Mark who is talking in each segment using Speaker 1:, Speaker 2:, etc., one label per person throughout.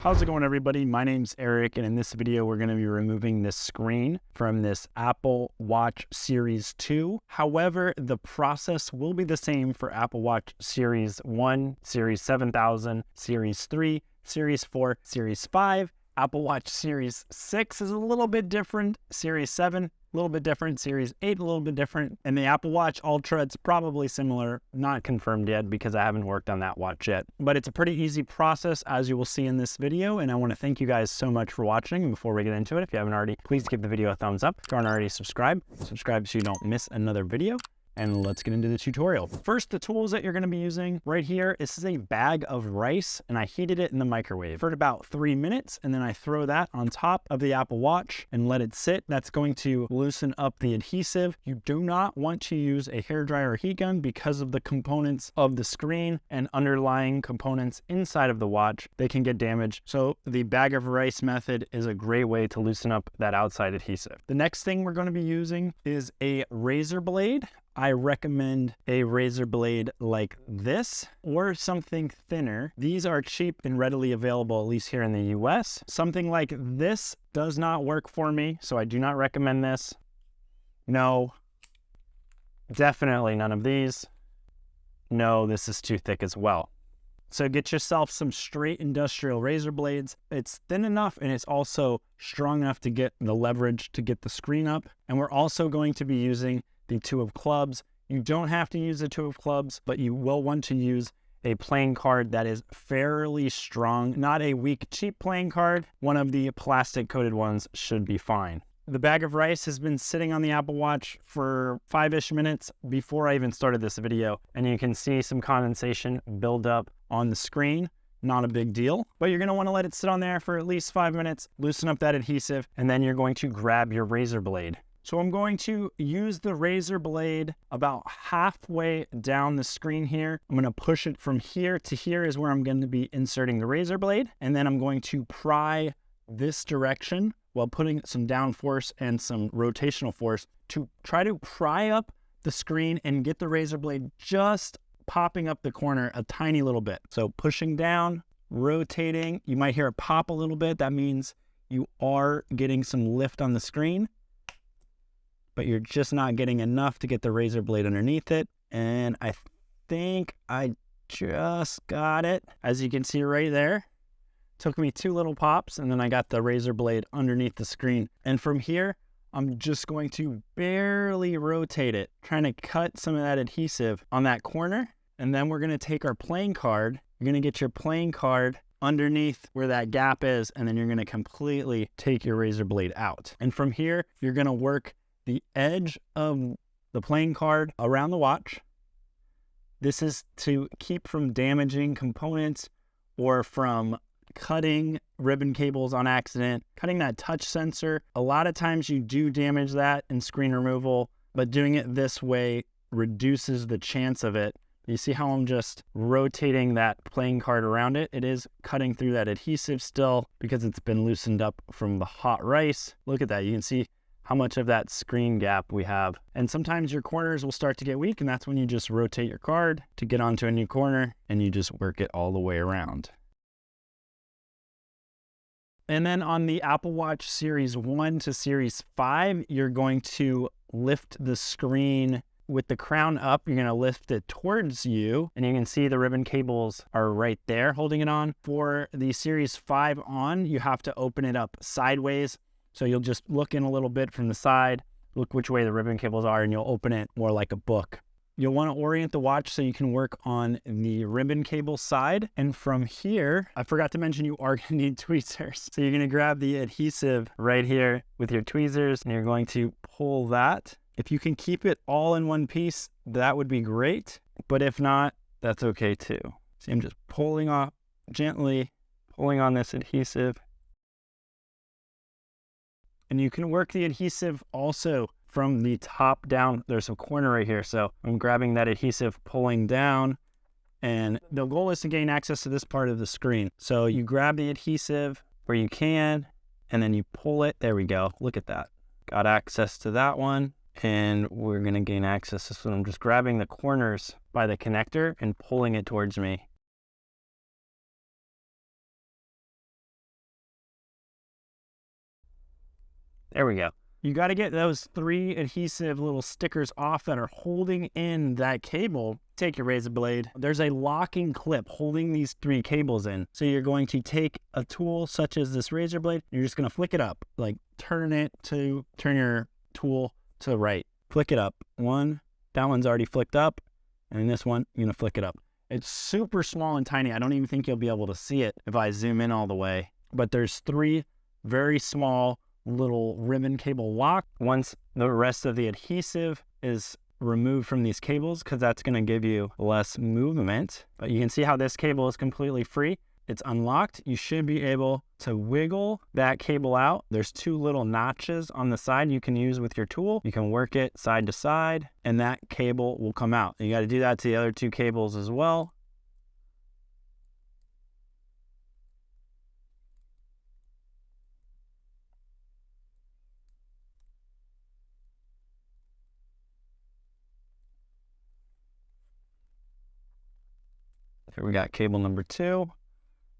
Speaker 1: How's it going, everybody? My name's Eric, and in this video, we're going to be removing this screen from this Apple Watch Series 2. However, the process will be the same for Apple Watch Series 1, Series 7000, Series 3, Series 4, Series 5. Apple Watch Series 6 is a little bit different, Series 7, a little bit different, Series 8, a little bit different, and the Apple Watch Ultra, it's probably similar, not confirmed yet because I haven't worked on that watch yet. But it's a pretty easy process, as you will see in this video, and I want to thank you guys so much for watching. And before we get into it, if you haven't already, please give the video a thumbs up. If you aren't already subscribed so you don't miss another video. And let's get into the tutorial. First, the tools that you're going to be using right here. This is a bag of rice, and I heated it in the microwave for about 3 minutes, and then I throw that on top of the Apple Watch and let it sit. That's going to loosen up the adhesive. You do not want to use a hairdryer or heat gun because of the components of the screen and underlying components inside of the watch. They can get damaged. So the bag of rice method is a great way to loosen up that outside adhesive. The next thing we're going to be using is a razor blade. I recommend a razor blade like this or something thinner. These are cheap and readily available, at least here in the US. Something like this does not work for me, so I do not recommend this. No, definitely none of these. No, this is too thick as well. So get yourself some straight industrial razor blades. It's thin enough and it's also strong enough to get the leverage to get the screen up. And we're also going to be using the 2 of clubs. You don't have to use the 2 of clubs, but you will want to use a playing card that is fairly strong, not a weak, cheap playing card. One of the plastic coated ones should be fine. The bag of rice has been sitting on the Apple Watch for 5-ish minutes before I even started this video, and you can see some condensation build up on the screen. Not a big deal, but you're gonna wanna let it sit on there for at least 5 minutes, loosen up that adhesive, and then you're going to grab your razor blade. So I'm going to use the razor blade about halfway down the screen here. I'm going to push it from here to here is where I'm going to be inserting the razor blade. And then I'm going to pry this direction while putting some down force and some rotational force to try to pry up the screen and get the razor blade just popping up the corner a tiny little bit. So pushing down, rotating, you might hear it pop a little bit. That means you are getting some lift on the screen, but you're just not getting enough to get the razor blade underneath it. And I think I just got it. As you can see right there, took me 2 little pops and then I got the razor blade underneath the screen. And from here, I'm just going to barely rotate it, trying to cut some of that adhesive on that corner. And then we're gonna take our playing card. You're gonna get your playing card underneath where that gap is, and then you're gonna completely take your razor blade out. And from here, you're gonna work the edge of the playing card around the watch. This is to keep from damaging components or from cutting ribbon cables on accident, cutting that touch sensor. A lot of times you do damage that in screen removal, but doing it this way reduces the chance of it. You see how I'm just rotating that playing card around it? It is cutting through that adhesive still because it's been loosened up from the hot rice. Look at that, you can see how much of that screen gap we have. And sometimes your corners will start to get weak, and that's when you just rotate your card to get onto a new corner and you just work it all the way around. And then on the Apple Watch Series 1 to Series 5, you're going to lift the screen with the crown up. You're gonna lift it towards you, and you can see the ribbon cables are right there holding it on. For the Series 5 on, you have to open it up sideways. So you'll just look in a little bit from the side, look which way the ribbon cables are, and you'll open it more like a book. You'll want to orient the watch so you can work on the ribbon cable side. And from here, I forgot to mention you are going to need tweezers. So you're going to grab the adhesive right here with your tweezers, and you're going to pull that. If you can keep it all in one piece, that would be great. But if not, that's okay too. See, I'm just pulling off, gently pulling on this adhesive. And you can work the adhesive also from the top down. There's a corner right here. So I'm grabbing that adhesive, pulling down, and the goal is to gain access to this part of the screen. So you grab the adhesive where you can, and then you pull it. There we go. Look at that. Got access to that one. And we're gonna gain access to this one. I'm just grabbing the corners by the connector and pulling it towards me. There we go. You got to get those 3 adhesive little stickers off that are holding in that cable. Take your razor blade. There's a locking clip holding these 3 cables in. So you're going to take a tool such as this razor blade. You're just going to flick it up, like turn your tool to the right. Flick it up. That one's already flicked up. And this one, you're going to flick it up. It's super small and tiny. I don't even think you'll be able to see it if I zoom in all the way. But there's 3 very small little ribbon cable lock. Once the rest of the adhesive is removed from these cables, because that's going to give you less movement. But you can see how this cable is completely free. It's unlocked. You should be able to wiggle that cable out. There's 2 little notches on the side you can use with your tool. You can work it side to side and that cable will come out. You got to do that to the other 2 cables as well. Here we got cable number 2.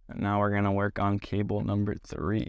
Speaker 1: And now we're going to work on cable number 3.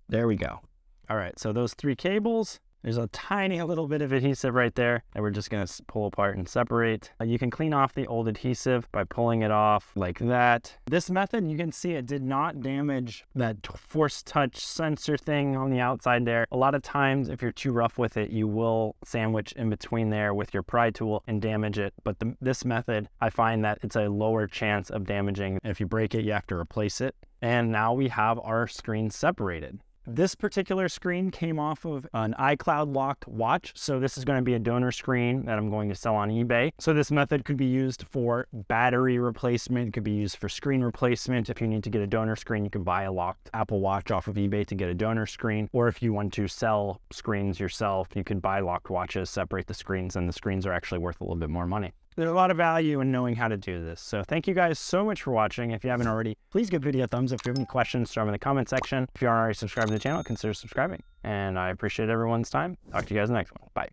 Speaker 1: There we go. All right, so those 3 cables, there's a tiny little bit of adhesive right there that we're just going to pull apart and separate. You can clean off the old adhesive by pulling it off like that. This method, you can see it did not damage that force touch sensor thing on the outside there. A lot of times, if you're too rough with it, you will sandwich in between there with your pry tool and damage it. But this method, I find that it's a lower chance of damaging. If you break it, you have to replace it. And now we have our screen separated. This particular screen came off of an iCloud locked watch. So this is going to be a donor screen that I'm going to sell on eBay. So this method could be used for battery replacement, could be used for screen replacement. If you need to get a donor screen, you can buy a locked Apple Watch off of eBay to get a donor screen. Or if you want to sell screens yourself, you could buy locked watches, separate the screens, and the screens are actually worth a little bit more money. There's a lot of value in knowing how to do this. So thank you guys so much for watching. If you haven't already, please give the video a thumbs up. If you have any questions, throw them in the comment section. If you aren't already subscribed to the channel, consider subscribing. And I appreciate everyone's time. Talk to you guys in the next one. Bye.